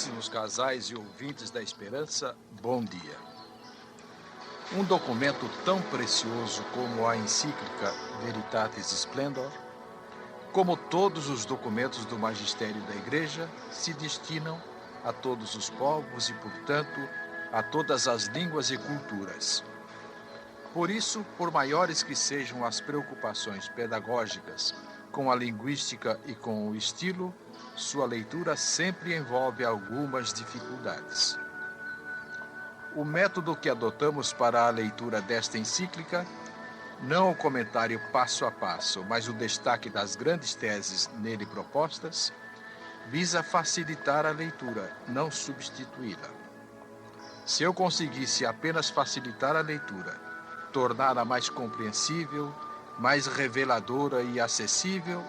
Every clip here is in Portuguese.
Caríssimos casais e ouvintes da Esperança, bom dia. Um documento tão precioso como a encíclica Veritatis Splendor, como todos os documentos do magistério da Igreja, se destinam a todos os povos e, portanto, a todas as línguas e culturas. Por isso, por maiores que sejam as preocupações pedagógicas com a linguística e com o estilo, sua leitura sempre envolve algumas dificuldades. O método que adotamos para a leitura desta encíclica, não o comentário passo a passo, mas o destaque das grandes teses nele propostas, visa facilitar a leitura, não substituí-la. Se eu conseguisse apenas facilitar a leitura, torná-la mais compreensível, mais reveladora e acessível,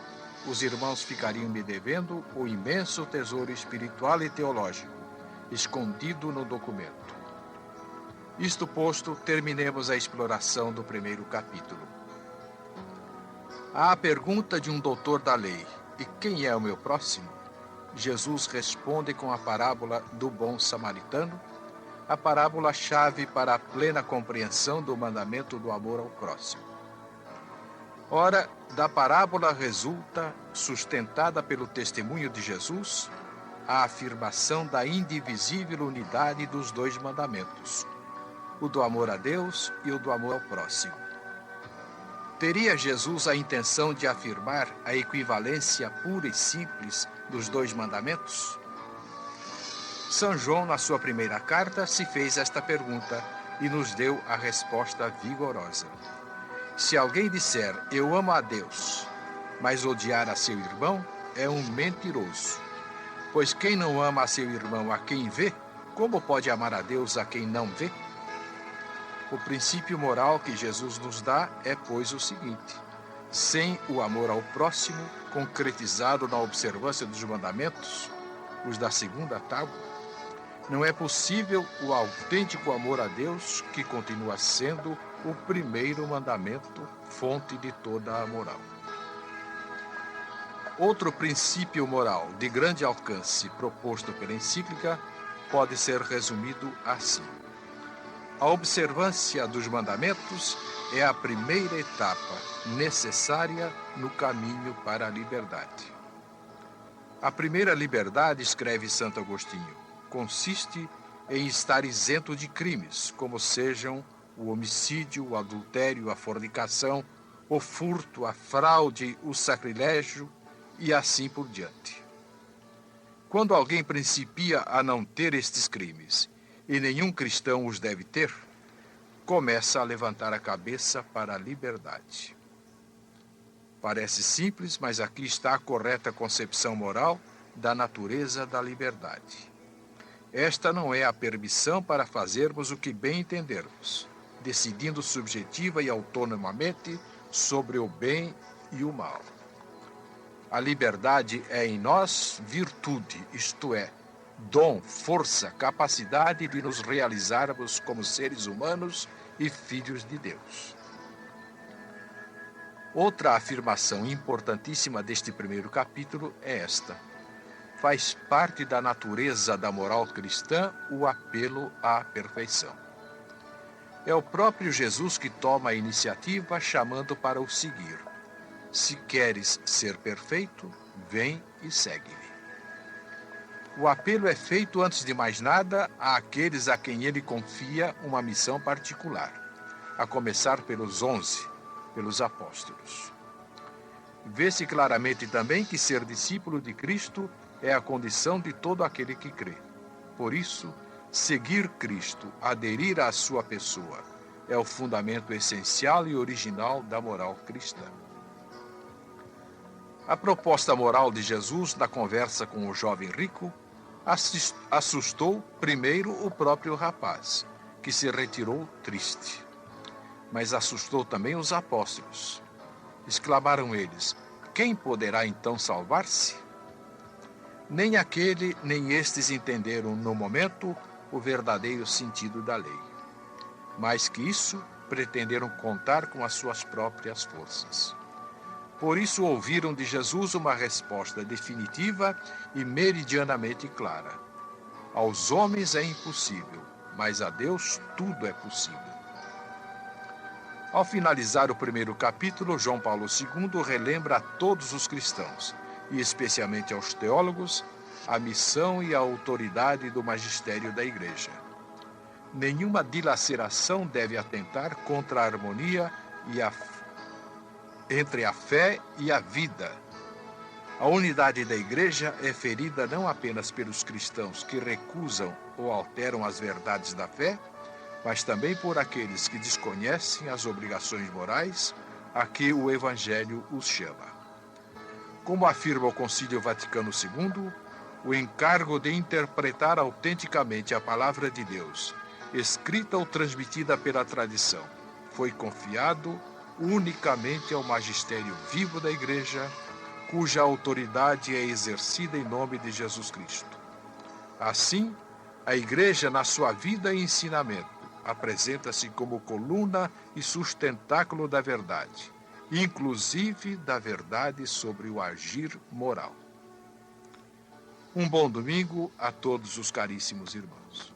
os irmãos ficariam me devendo o imenso tesouro espiritual e teológico escondido no documento. Isto posto, terminemos a exploração do primeiro capítulo. À pergunta de um doutor da lei, e quem é o meu próximo? Jesus responde com a parábola do bom samaritano, a parábola-chave para a plena compreensão do mandamento do amor ao próximo. Ora, da parábola resulta, sustentada pelo testemunho de Jesus, a afirmação da indivisível unidade dos dois mandamentos, o do amor a Deus e o do amor ao próximo. Teria Jesus a intenção de afirmar a equivalência pura e simples dos dois mandamentos? São João, na sua primeira carta, se fez esta pergunta e nos deu a resposta vigorosa. Se alguém disser, eu amo a Deus, mas odiar a seu irmão, é um mentiroso. Pois quem não ama a seu irmão a quem vê, como pode amar a Deus a quem não vê? O princípio moral que Jesus nos dá é, pois, o seguinte: sem o amor ao próximo, concretizado na observância dos mandamentos, os da segunda tábua, não é possível o autêntico amor a Deus, que continua sendo o primeiro mandamento, fonte de toda a moral. Outro princípio moral de grande alcance proposto pela encíclica pode ser resumido assim: a observância dos mandamentos é a primeira etapa necessária no caminho para a liberdade. A primeira liberdade, escreve Santo Agostinho, consiste em estar isento de crimes, como sejam o homicídio, o adultério, a fornicação, o furto, a fraude, o sacrilégio e assim por diante. Quando alguém principia a não ter estes crimes, e nenhum cristão os deve ter, começa a levantar a cabeça para a liberdade. Parece simples, mas aqui está a correta concepção moral da natureza da liberdade. Esta não é a permissão para fazermos o que bem entendermos, decidindo subjetiva e autonomamente sobre o bem e o mal. A liberdade é em nós virtude, isto é, dom, força, capacidade de nos realizarmos como seres humanos e filhos de Deus. Outra afirmação importantíssima deste primeiro capítulo é esta: faz parte da natureza da moral cristã o apelo à perfeição. É o próprio Jesus que toma a iniciativa, chamando para o seguir. Se queres ser perfeito, vem e segue-me. O apelo é feito, antes de mais nada, àqueles a quem ele confia uma missão particular, a começar pelos 11, pelos apóstolos. Vê-se claramente também que ser discípulo de Cristo é a condição de todo aquele que crê. Por isso, seguir Cristo, aderir à sua pessoa, é o fundamento essencial e original da moral cristã. A proposta moral de Jesus na conversa com o jovem rico assustou primeiro o próprio rapaz, que se retirou triste. Mas assustou também os apóstolos. Exclamaram eles: quem poderá então salvar-se? Nem aquele, nem estes entenderam no momento o verdadeiro sentido da lei. Mais que isso, pretenderam contar com as suas próprias forças. Por isso ouviram de Jesus uma resposta definitiva e meridianamente clara: Aos homens é impossível, mas a Deus tudo é possível. Ao finalizar o primeiro capítulo, João Paulo II relembra a todos os cristãos, e especialmente aos teólogos, a missão e a autoridade do magistério da Igreja. Nenhuma dilaceração deve atentar contra a harmonia entre a fé e a vida. A unidade da Igreja é ferida não apenas pelos cristãos que recusam ou alteram as verdades da fé, mas também por aqueles que desconhecem as obrigações morais a que o Evangelho os chama. Como afirma o Concílio Vaticano II, o encargo de interpretar autenticamente a Palavra de Deus, escrita ou transmitida pela tradição, foi confiado unicamente ao magistério vivo da Igreja, cuja autoridade é exercida em nome de Jesus Cristo. Assim, a Igreja, na sua vida e ensinamento, apresenta-se como coluna e sustentáculo da verdade, inclusive da verdade sobre o agir moral. Um bom domingo a todos os caríssimos irmãos.